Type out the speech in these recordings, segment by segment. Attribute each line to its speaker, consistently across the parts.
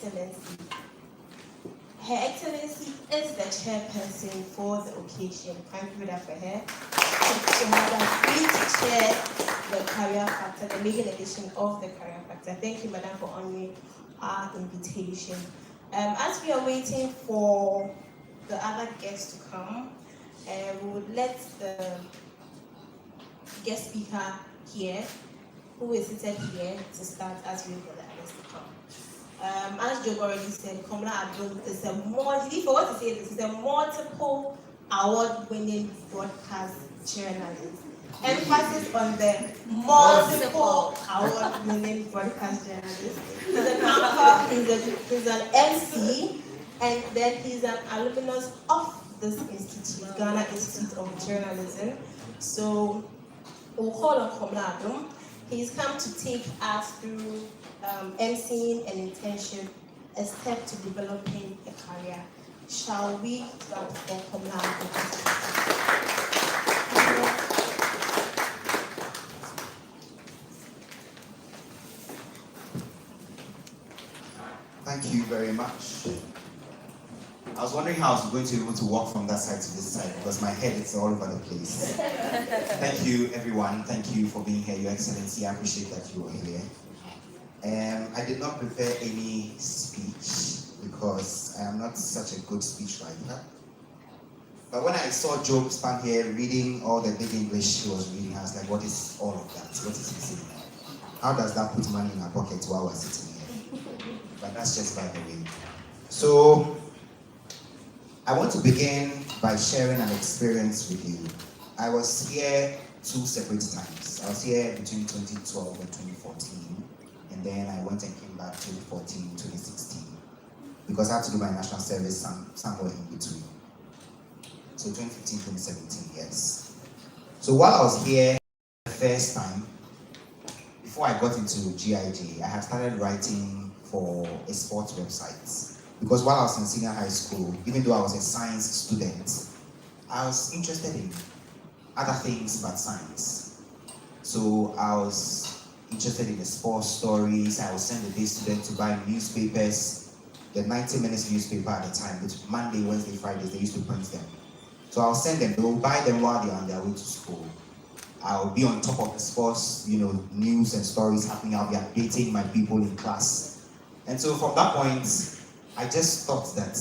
Speaker 1: Excellency. Her Excellency is the chairperson for the occasion. Can you give it up for her? She has agreed to chair the Career Factor, the maiden edition of the Career Factor. Thank you, Madam, for honoring our invitation. As we are waiting for the other guests to come, we would let the guest speaker here, who is seated here, to start as we wait for the others to come. As Joe already said, Komla Adom is a multiple award-winning broadcast journalist. Emphasis on the multiple award-winning broadcast journalist. He's an anchor, he's an MC, and then he's an alumnus of this institute, Ghana Institute of Journalism. So we'll call on Komla Adom. He's come to take us through emceeing and internship, a step to developing a career. Shall we start for Komla Adom?
Speaker 2: Thank you very much. I was wondering how I was going to be able to walk from that side to this side because my head is all over the place. Thank you, everyone. Thank you for being here, Your Excellency. I appreciate that you are here. I did not prepare any speech because I am not such a good speechwriter. But when I saw Job stand here reading all the big English he was reading, I was like, what is all of that? What is he saying? How does that put money in our pocket while we're sitting here? But that's just by the way. So, I want to begin by sharing an experience with you. I was here 2 separate times. I was here between 2012 and 2014, and then I went and came back 2014, 2016, because I had to do my national service somewhere in between. So 2015, 2017, yes. So while I was here the first time, before I got into GIJ, I had started writing for a sports website. Because while I was in senior high school, even though I was a science student, I was interested in other things but science. So I was interested in the sports stories. I would send the day student to buy newspapers, the 90 Minutes newspaper at the time, which Monday, Wednesday, Fridays, they used to print them. So I'll send them, they'll buy them while they're on their way to school. I'll be on top of the sports, news and stories happening. I'll be updating my people in class. And so from that point, I just thought that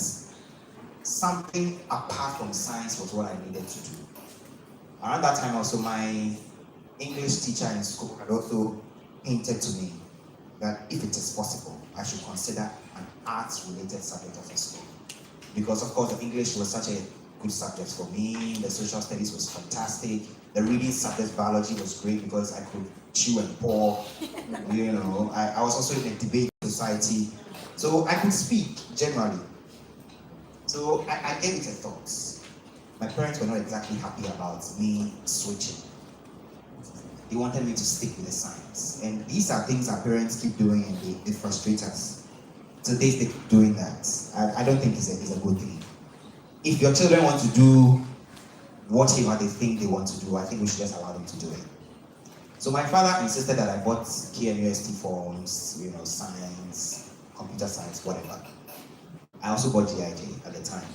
Speaker 2: something apart from science was what I needed to do. Around that time also, my English teacher in school had also hinted to me that if it is possible, I should consider an arts-related subject of school. Because of course, the English was such a good subject for me, the social studies was fantastic, the reading subject, biology was great because I could chew and pour, I was also in a debate society. So I could speak generally. So I gave it a thought. My parents were not exactly happy about me switching. They wanted me to stick with the science. And these are things our parents keep doing and they frustrate us. So they stick doing that. I don't think it's a good thing. If your children want to do whatever they think they want to do, I think we should just allow them to do it. So my father insisted that I bought KNUST forms, science, computer science, whatever. I also bought GIJ at the time.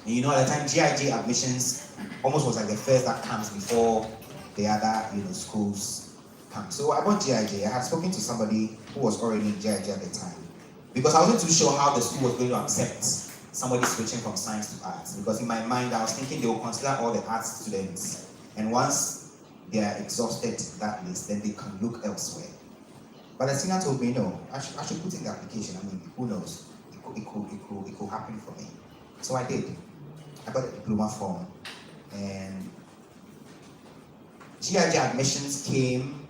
Speaker 2: And at the time, GIJ admissions almost was like the first that comes before the other, schools come. So I bought GIJ. I had spoken to somebody who was already in GIJ at the time. Because I wasn't too sure how the school was going to accept somebody switching from science to arts. Because in my mind, I was thinking they will consider all the arts students. And once they are exhausted that list, then they can look elsewhere. But the senior told me, no, I should put in the application. I mean, who knows? It could happen for me. So I did. I got a diploma form. And GIJ admissions came.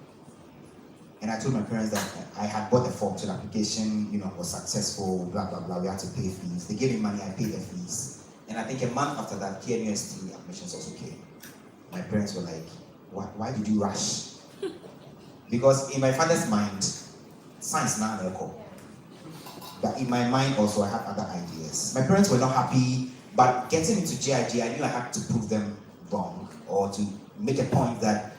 Speaker 2: And I told my parents that I had bought the form, so the application, was successful, blah, blah, blah. We had to pay fees. They gave me money, I paid the fees. And I think a month after that, KNUST admissions also came. My parents were like, why did you rush? Because in my father's mind, science now echo. But in my mind also, I had other ideas. My parents were not happy, but getting into GIJ, I knew I had to prove them wrong, or to make a point that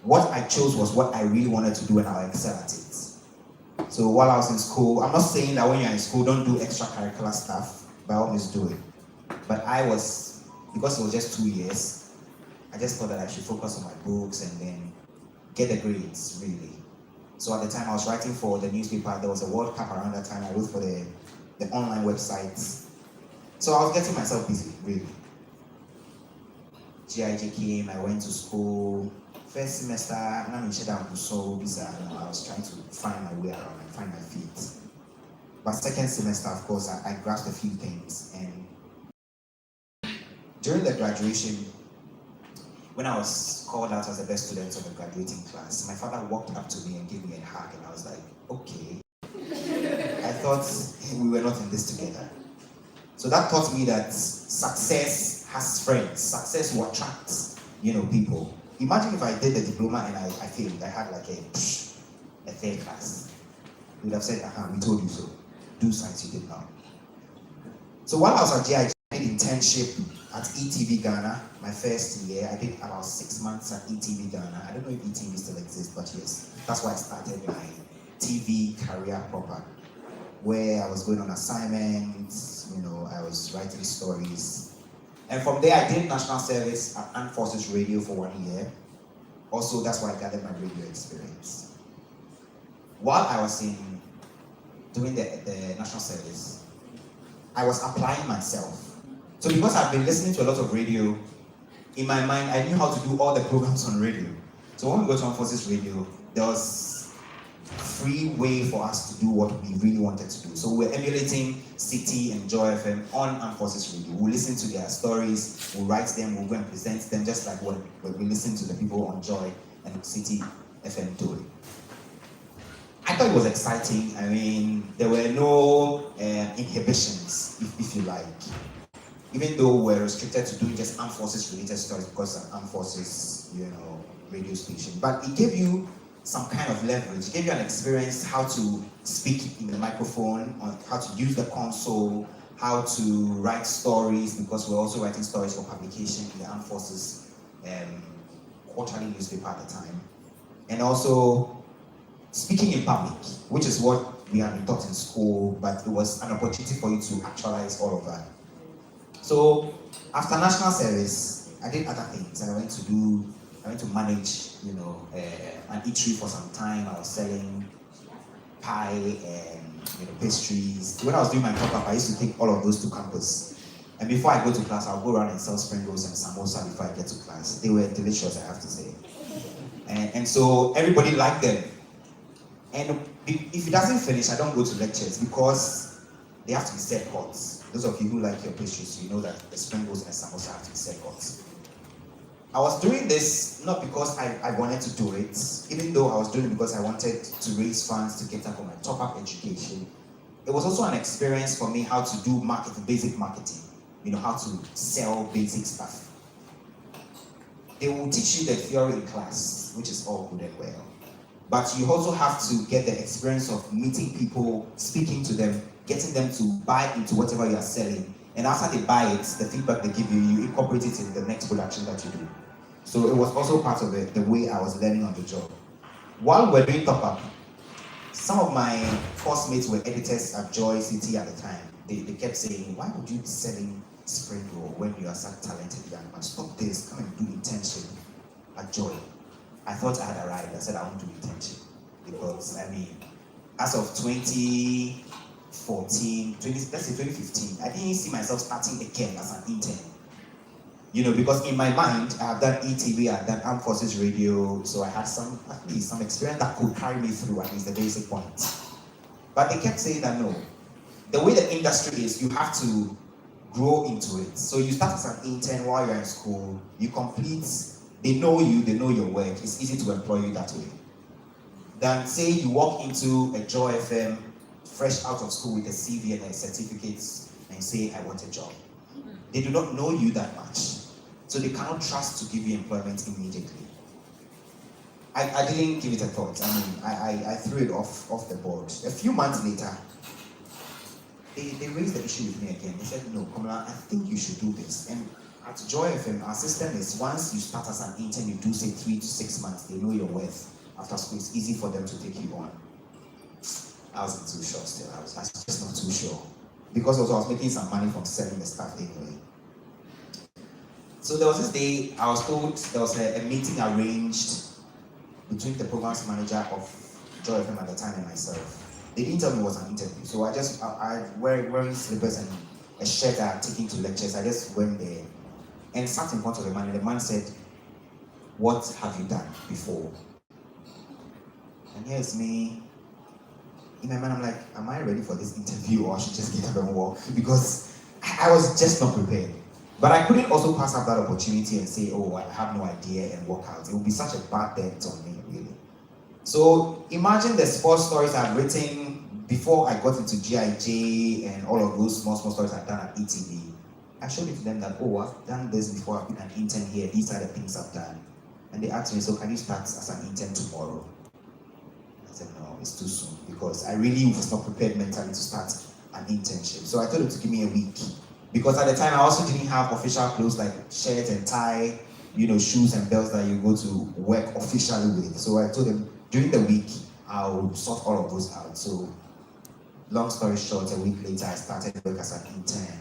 Speaker 2: what I chose was what I really wanted to do and I'll excel at it. So while I was in school, I'm not saying that when you're in school, don't do extracurricular stuff. By all means, do it. But because it was just 2 years, I just thought that I should focus on my books and then get the grades, really. So at the time I was writing for the newspaper, there was a World Cup around that time. I wrote for the online websites. So I was getting myself busy, really. GIJ came, I went to school. First semester, I was trying to find my way around and find my feet. But second semester, of course, I grasped a few things. And during the graduation, when I was called out as the best student of the graduating class, my father walked up to me and gave me a hug, and I was like, okay. I thought we were not in this together. So that taught me that success has friends. Success will attract, people. Imagine if I did the diploma and I failed. I had like a third class. You would have said, we told you so. Do science, you did not. So while I was at GIG, I did internship at ETV Ghana. My first year, I did about 6 months at ETV Ghana. I don't know if ETV still exists, but yes, that's why I started my TV career proper, where I was going on assignments, I was writing stories. And from there, I did national service at Armed Forces Radio for 1 year. Also, that's why I gathered my radio experience. While I was doing the national service, I was applying myself. So because I've been listening to a lot of radio, in my mind, I knew how to do all the programs on radio. So when we go to Armed Forces Radio, there was free way for us to do what we really wanted to do. So we're emulating City and Joy FM on Armed Forces Radio. We'll listen to their stories, we'll write them, we'll go and present them, just like what we listen to the people on Joy and City FM do it. I thought it was exciting. I mean, there were no inhibitions, if you like. Even though we're restricted to doing just Armed Forces related stories because of Armed Forces, radio station. But it gave you some kind of leverage. It gave you an experience how to speak in the microphone, on how to use the console, how to write stories, because we're also writing stories for publication in the Armed Forces quarterly newspaper at the time. And also speaking in public, which is what we have been taught in school, but it was an opportunity for you to actualize all of that. So after national service, I did other things. I went to manage, an eatery for some time. I was selling pie and pastries. When I was doing my top-up, I used to take all of those to campus. And before I go to class, I'll go around and sell spring rolls and samosa before I get to class. They were delicious, I have to say. And so everybody liked them. And if it doesn't finish, I don't go to lectures because they have to be set hot. Those of you who like your pastries, you know that the spring rolls and samosa have to be set hot. I was doing this not because I wanted to do it, even though I was doing it because I wanted to raise funds to cater for my top-up education. It was also an experience for me how to do marketing, basic marketing, how to sell basic stuff. They will teach you the theory in class, which is all good and well. But you also have to get the experience of meeting people, speaking to them, getting them to buy into whatever you are selling. And after they buy it, the feedback they give you, you incorporate it in the next production that you do. So it was also part of the way I was learning on the job. While we're doing top-up, some of my course mates were editors at Joy City at the time. They kept saying, why would you be selling spring roll when you are such a talented young man? Stop this, come and do internship at Joy. I thought I had arrived. I said I want to do internship. Because, as of 2014, let's say 2015, I didn't see myself starting again as an intern. Because in my mind, I have done ETV, I have done Armed Forces Radio, so I had at least some experience that could carry me through at least the basic points. But they kept saying that no, the way the industry is, you have to grow into it. So you start as an intern while you're in school, you complete, they know you, they know your work, it's easy to employ you that way. Than say you walk into a Joy FM, fresh out of school with a CV and a certificate, and say, I want a job. They do not know you that much. So they cannot trust to give you employment immediately. I didn't give it a thought. I threw it off the board. A few months later, they raised the issue with me again. They said, no, Komla, I think you should do this. And at Joy FM, our system is once you start as an intern, you do say 3 to 6 months, they know your worth. After school, it's easy for them to take you on. I wasn't too sure still. I was just not too sure. Because also I was making some money from selling the stuff anyway. So there was this day, I was told there was a meeting arranged between the programs manager of Joy FM at the time and myself. They didn't tell me it was an interview, so I wearing slippers and a shirt that I had taken to lectures. I just went there and sat in front of the man, and the man said, "What have you done before?" And here's me. In my mind, I'm like, am I ready for this interview, or I should just get up and walk? Because I was just not prepared. But I couldn't also pass up that opportunity and say, oh, I have no idea, and walk out. It would be such a bad debt on me, really. So imagine the sports stories I've written before I got into GIJ and all of those small stories I've done at ETV. I showed it to them that, oh, I've done this before, I've been an intern here, these are the things I've done. And they asked me, so can you start as an intern tomorrow? I said, no, it's too soon, because I really was not prepared mentally to start an internship. So I told them to give me a week. Because at the time, I also didn't have official clothes like shirt and tie, shoes and belts that you go to work officially with. So I told them, during the week, I'll sort all of those out. So long story short, a week later, I started work as an intern.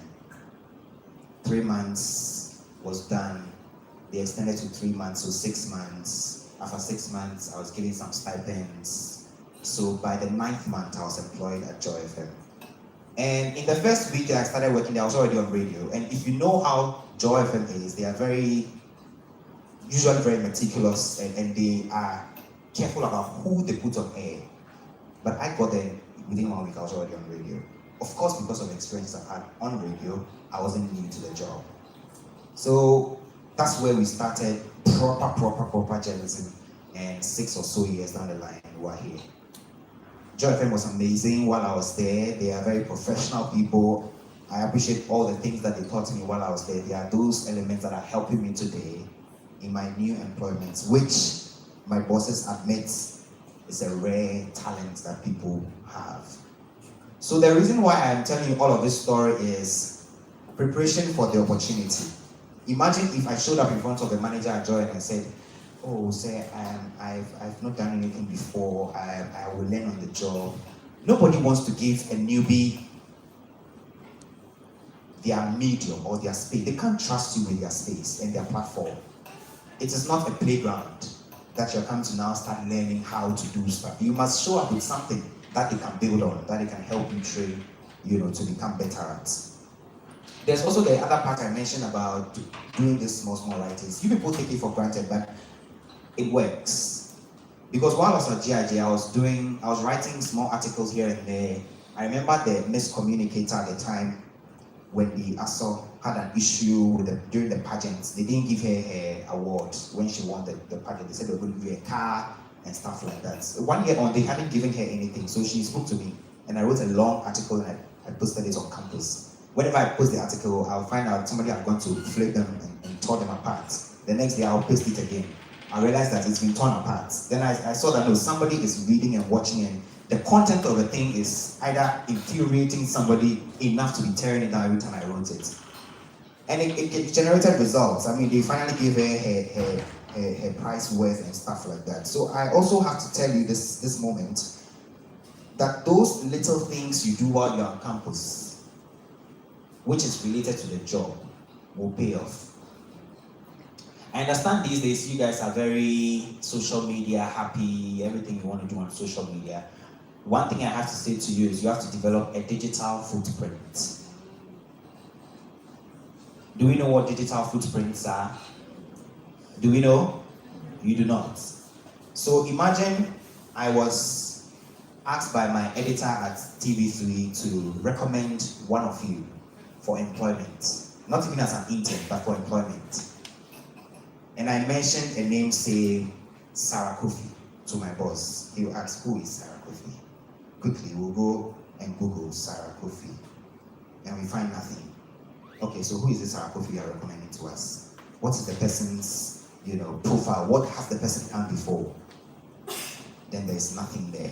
Speaker 2: 3 months was done. They extended to 3 months, so 6 months. After 6 months, I was getting some stipends. So by the 9th month, I was employed at Joy FM. And in the first week that I started working there, I was already on radio. And if you know how Joy FM is, they are usually very meticulous, and they are careful about who they put on air. But I got there within 1 week, I was already on radio. Of course, because of the experience I had on radio, I wasn't new to the job. So that's where we started proper journalism. And 6 or so years down the line, we were here. Joy FM was amazing while I was there. They are very professional people. I appreciate all the things that they taught me while I was there. There are those elements that are helping me today in my new employment, which my bosses admit is a rare talent that people have. So the reason why I'm telling you all of this story is preparation for the opportunity. Imagine if I showed up in front of the manager at Joy and I said, oh, say, I've not done anything before, I will learn on the job. Nobody wants to give a newbie their medium or their space. They can't trust you with their space and their platform. It is not a playground that you're coming to now start learning how to do stuff. You must show up with something that they can build on, that they can help you train, to become better at. There's also the other part I mentioned about doing these small writings. You people take it for granted, but it works. Because while I was at GIJ, I was writing small articles here and there. I remember the Miss Communicator at the time when the ASO had an issue during the pageants. They didn't give her her award when she won the pageant. They said they were going to give her a car and stuff like that. So 1 year on, they hadn't given her anything. So she spoke to me and I wrote a long article and I posted it on campus. Whenever I post the article, I'll find out somebody had gone to flip them and tore them apart. The next day I'll paste it again. I realized that it's been torn apart. Then I saw that no, somebody is reading and watching, and the content of the thing is either infuriating somebody enough to be tearing it down every time I wrote it. And it generated results. I mean, they finally gave her price worth and stuff like that. So I also have to tell you this moment that those little things you do while you're on campus, which is related to the job, will pay off. I understand these days you guys are very social media happy, everything you want to do on social media. One thing I have to say to you is you have to develop a digital footprint. Do we know what digital footprints are? Do we know? You do not. So imagine I was asked by my editor at TV3 to recommend one of you for employment. Not even as an intern, but for employment. And I mentioned a name, say, Sarah Kofi, to my boss. He will ask, who is Sarah Kofi? Quickly, we'll go and Google Sarah Kofi. And we find nothing. Okay, so who is this Sarah Kofi you are recommending to us? What is the person's, profile? What has the person done before? Then there's nothing there.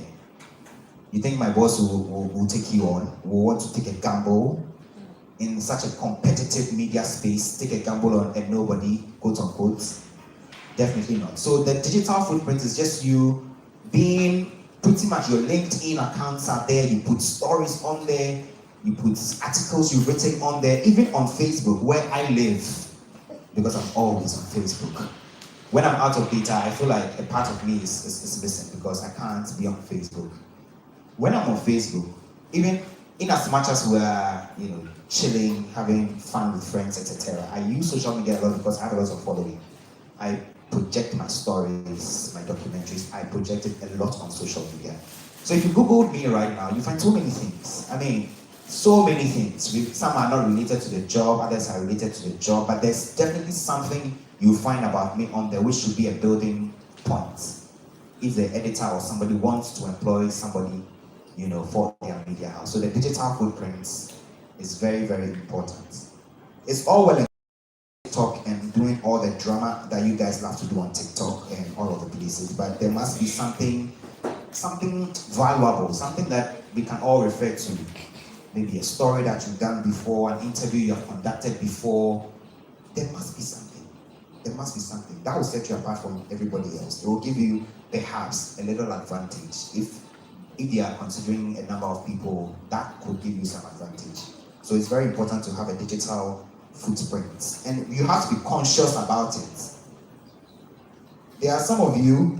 Speaker 2: You think my boss will take you on? Will want to take a gamble in such a competitive media space, take a gamble on a nobody, quote unquote? Definitely not. So the digital footprint is just you putting pretty much your LinkedIn accounts are there, you put stories on there, you put articles you've written on there, even on Facebook, where I live, because I'm always on Facebook. When I'm out of data, I feel like a part of me is missing because I can't be on Facebook. When I'm on Facebook, even in as much as we're, chilling, having fun with friends, etc., I use social media a lot because I have a lot of following. I project my stories, my documentaries, I project it a lot on social media. So if you Google me right now, you find so many things. I mean, so many things. Some are not related to the job, others are related to the job, but there's definitely something you find about me on there which should be a building point. If the editor or somebody wants to employ somebody, for their media house. So the digital footprints is very, very important. It's all well and TikTok and doing all the drama that you guys love to do on TikTok and all of the places, but there must be something valuable, something that we can all refer to. Maybe a story that you've done before, an interview you have conducted before. There must be something. There must be something. That will set you apart from everybody else. It will give you perhaps a little advantage. If they are considering a number of people, that could give you some advantage. So it's very important to have a digital footprint. And you have to be conscious about it. There are some of you,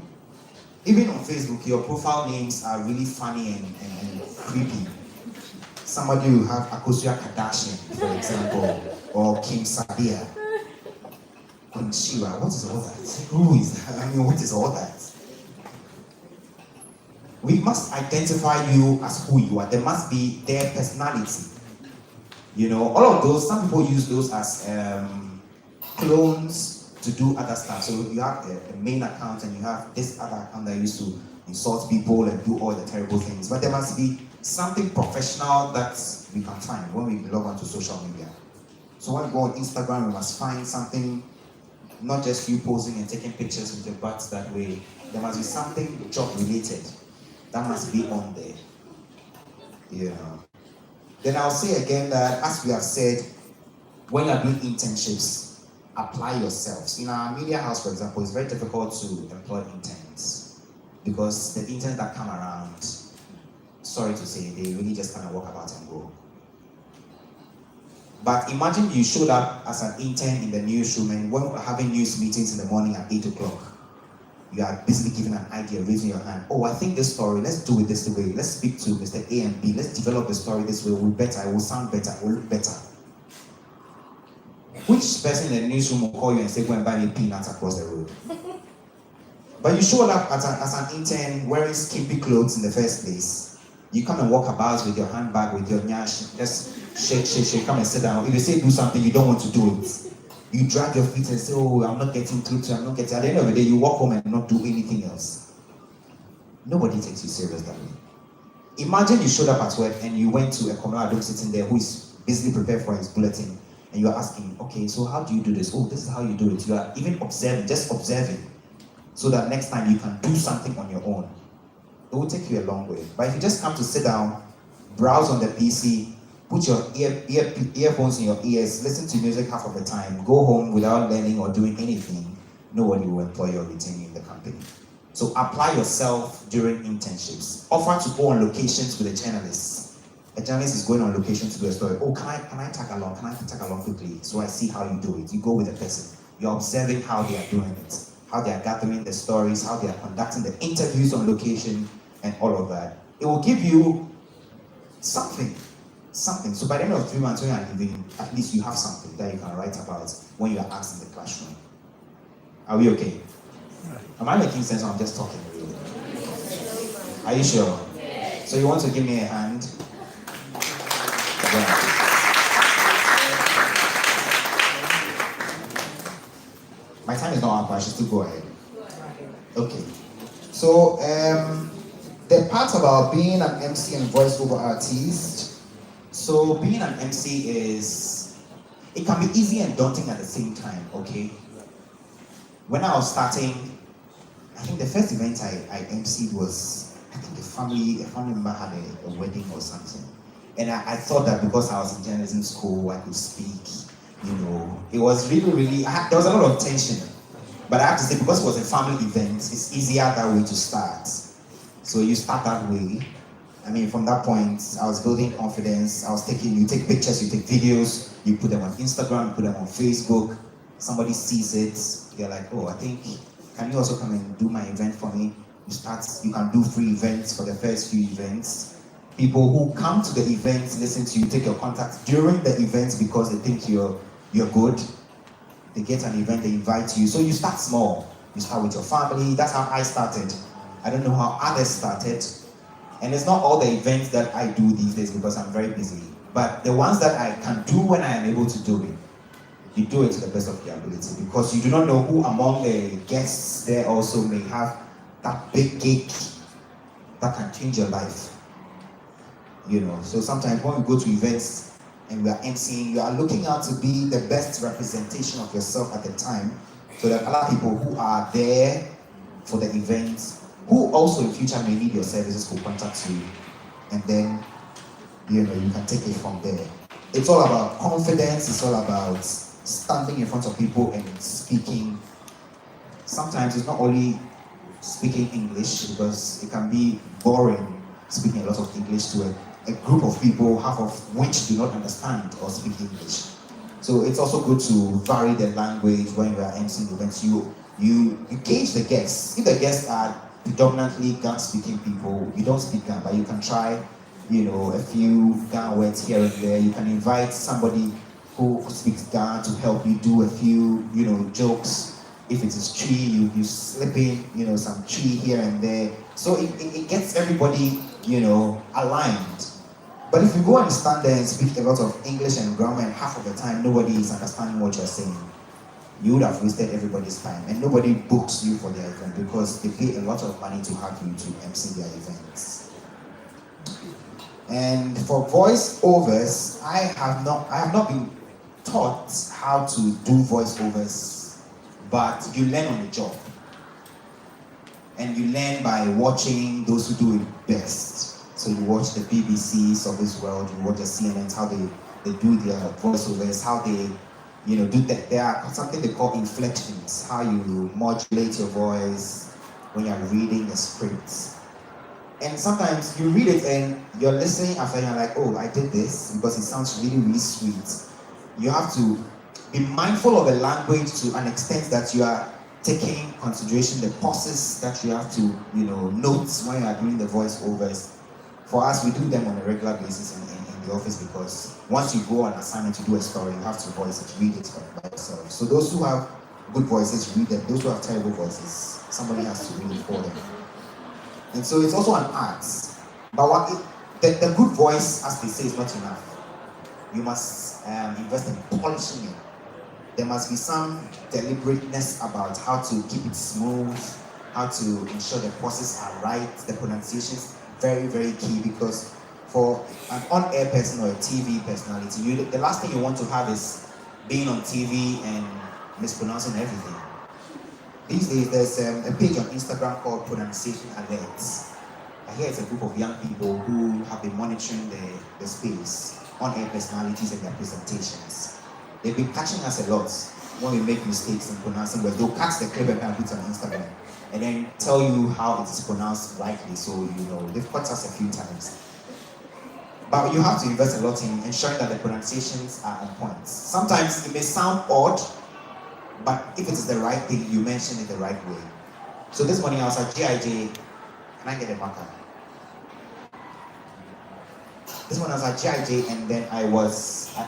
Speaker 2: even on Facebook, your profile names are really funny and creepy. Somebody will have Akosua Kardashian, for example, or Kim Sadia. Konshira, what is all that? Who is that? What is all that? We must identify you as who you are. There must be their personality. All of those, some people use those as clones to do other stuff. So you have a main account and you have this other account that used to insult people and do all the terrible things. But there must be something professional that we can find when we log onto social media. So when we go on Instagram, we must find something, not just you posing and taking pictures with your butts that way. There must be something job related that must be on there. Then I'll say again that, as we have said, when you're doing internships, apply yourselves. In our media house, for example, it's very difficult to employ interns because the interns that come around, sorry to say, they really just kind of walk about and go. But imagine you showed up as an intern in the newsroom, and when we're having news meetings in the morning at 8 o'clock, you are basically giving an idea, raising your hand. Oh, I think this story, let's do it this way. Let's speak to Mr. A and B. Let's develop the story this way. It will be better. It will sound better. It will look better. Which person in the newsroom will call you and say, go and buy me peanuts across the road? But you showed up as an intern wearing skimpy clothes in the first place. You come and walk about with your handbag, with your nyash, just shake, come and sit down. If they say do something, you don't want to do it. You drag your feet and say, oh, I'm not getting through to, I'm not getting. At the end of the day, you walk home and not do anything else. Nobody takes you serious that way. Imagine you showed up at work and you went to a Komla Adom sitting there who is busily prepared for his bulletin, and you're asking, okay, so how do you do this? Oh, this is how you do it. You are even observing, just observing, so that next time you can do something on your own. It will take you a long way. But if you just come to sit down, browse on the PC, put your earphones in your ears, listen to music half of the time, go home without learning or doing anything, nobody will employ you or retain you in the company. So apply yourself during internships. Offer to go on locations with a journalist. A journalist is going on location to do a story. Oh, can I tag along? Can I tag along quickly so I see how you do it? You go with a person. You're observing how they are doing it, how they are gathering the stories, how they are conducting the interviews on location, and all of that. It will give you something. So by the end of 3 months when you are leaving, at least you have something that you can write about when you are asked in the classroom. Are we okay? Am I making sense or I'm just talking really? Are you sure? Yes. So you want to give me a hand? Yeah. My time is not up, I should still go ahead. Okay. So the part about being an MC and voiceover artist. So being an MC it can be easy and daunting at the same time, okay? When I was starting, I think the first event I MC'd was, I think a family member had a wedding or something. And I thought that because I was in journalism school, I could speak, It was really, there was a lot of tension. But I have to say, because it was a family event, it's easier that way to start. So you start that way. I mean, from that point, I was building confidence. You take pictures, you take videos, you put them on Instagram, you put them on Facebook. Somebody sees it, they're like, oh, I think, can you also come and do my event for me? You can do free events for the first few events. People who come to the events, listen to you, take your contact during the events because they think you're good. They get an event, they invite you. So you start small. You start with your family. That's how I started. I don't know how others started. And it's not all the events that I do these days because I'm very busy. But the ones that I can do when I am able to do it, you do it to the best of your ability because you do not know who among the guests there also may have that big gig that can change your life. You know, so sometimes when we go to events and we are emceeing, you are looking out to be the best representation of yourself at the time so that other people who are there for the event, who also in future may need your services, will contact you, and then you can take it from there. It's all about confidence. It's all about standing in front of people and speaking. Sometimes it's not only speaking English because it can be boring speaking a lot of English to a group of people, half of which do not understand or speak English. So it's also good to vary the language when you are emceeing events. You gauge the guests. If the guests are predominantly Ghana-speaking people, you don't speak Ghana, but you can try, a few Ghana words here and there. You can invite somebody who speaks Ghana to help you do a few, jokes. If it is tree, you slip in, some tree here and there. So it gets everybody, aligned. But if you go and stand there and speak a lot of English and grammar and half of the time nobody is understanding what you're saying, you would have wasted everybody's time, and nobody books you for their event because they pay a lot of money to have you to MC their events. And for voiceovers, I have not been taught how to do voiceovers, but you learn on the job. And you learn by watching those who do it best. So you watch the BBCs of this world, you watch the CNNs, how they do their voiceovers, how they do that. There are something they call inflections, how you modulate your voice when you're reading a script. And sometimes you read it and you're listening after you're like, oh, I did this because it sounds really, really sweet. You have to be mindful of the language to an extent that you are taking consideration the pauses that you have to, note when you are doing the voiceovers. For us, we do them on a regular basis in the office because once you go on assignment to do a story, you have to voice it, read it by yourself. So those who have good voices, read them. Those who have terrible voices, somebody has to read it for them. And so it's also an art. But the good voice, as they say, is not enough. You must invest in polishing it. There must be some deliberateness about how to keep it smooth, how to ensure the pauses are right, the pronunciation is very, very key because for an on-air person or a TV personality, the last thing you want to have is being on TV and mispronouncing everything. These days, there's a page on Instagram called Pronunciation Alerts. I hear it's a group of young people who have been monitoring the space, on-air personalities and their presentations. They've been catching us a lot when we make mistakes in pronouncing words. They'll catch the clip and put it on Instagram and then tell you how it is pronounced rightly. So, they've caught us a few times. But you have to invest a lot in ensuring that the pronunciations are on point. Sometimes it may sound odd, but if it is the right thing, you mention it the right way. So this morning I was at GIJ. Can I get a marker? This one I was at GIJ and then I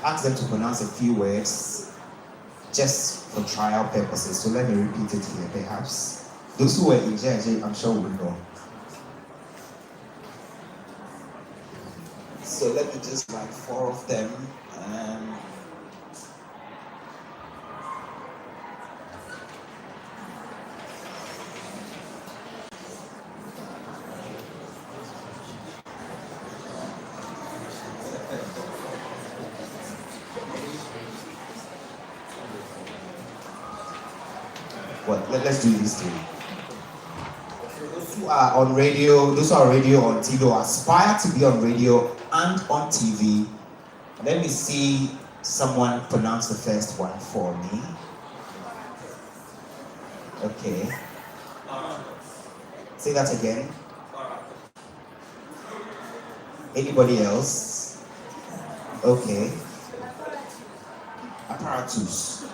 Speaker 2: asked them to pronounce a few words just for trial purposes. So let me repeat it here perhaps. Those who were in GIJ, I'm sure will know. So let me just write 4 of them. Well, let's do these 3. Those who are on radio, those who are radio on TV, or aspire to be on radio and on TV, let me see someone pronounce the first one for me. Okay. Say that again. Anybody else? Okay. Apparatus.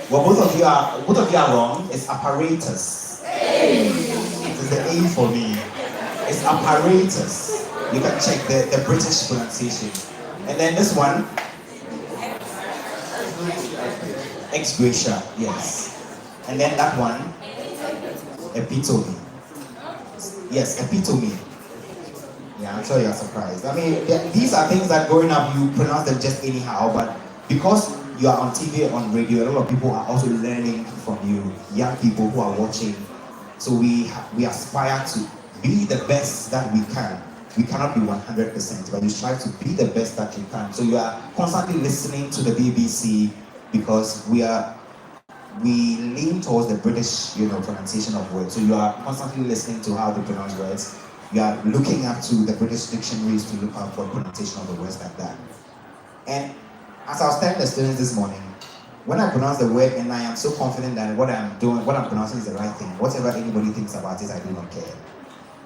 Speaker 2: Well, both of you are wrong. It's apparatus. It is the A for me. It's apparatus. You can check the British pronunciation. And then this one, ex gratia, yes. And then that one, epitome. Yes, epitome. Yeah, I'm sure you're surprised. I mean, these are things that growing up you pronounce them just anyhow, but because you are on TV, on radio, a lot of people are also learning from you, young people who are watching. So we aspire to be the best that we can. We cannot be 100%, but you strive to be the best that you can. So you are constantly listening to the BBC because we lean towards the British, pronunciation of words. So you are constantly listening to how they pronounce words. You are looking up to the British dictionaries to look up for pronunciation of the words like that. And as I was telling the students this morning, when I pronounce the word and I am so confident that what I'm pronouncing is the right thing, whatever anybody thinks about it, I do not care.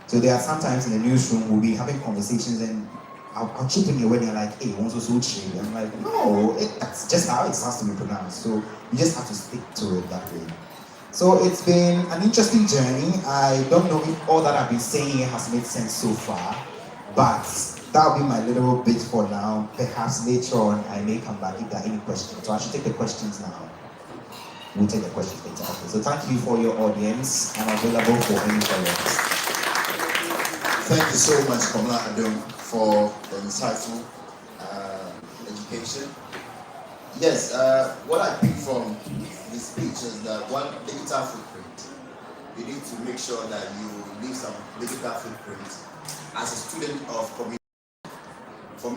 Speaker 2: So there are sometimes in the newsroom we'll be having conversations and I'll chip in your word and you're like, hey, I'm like, no, that's just how it has to be pronounced. So you just have to stick to it that way. So it's been an interesting journey. I don't know if all that I've been saying here has made sense so far, but that'll be my little bit for now. Perhaps later on I may come back if there are any questions. So I should take the questions now. We'll take the questions later. Okay. So thank you for your audience. I'm available for any follow-ups.
Speaker 3: Thank you so much, Komla Adom, for the insightful education. Yes, what I picked from the speech is that one, digital footprint. You need to make sure that you leave some digital footprint as a student of community.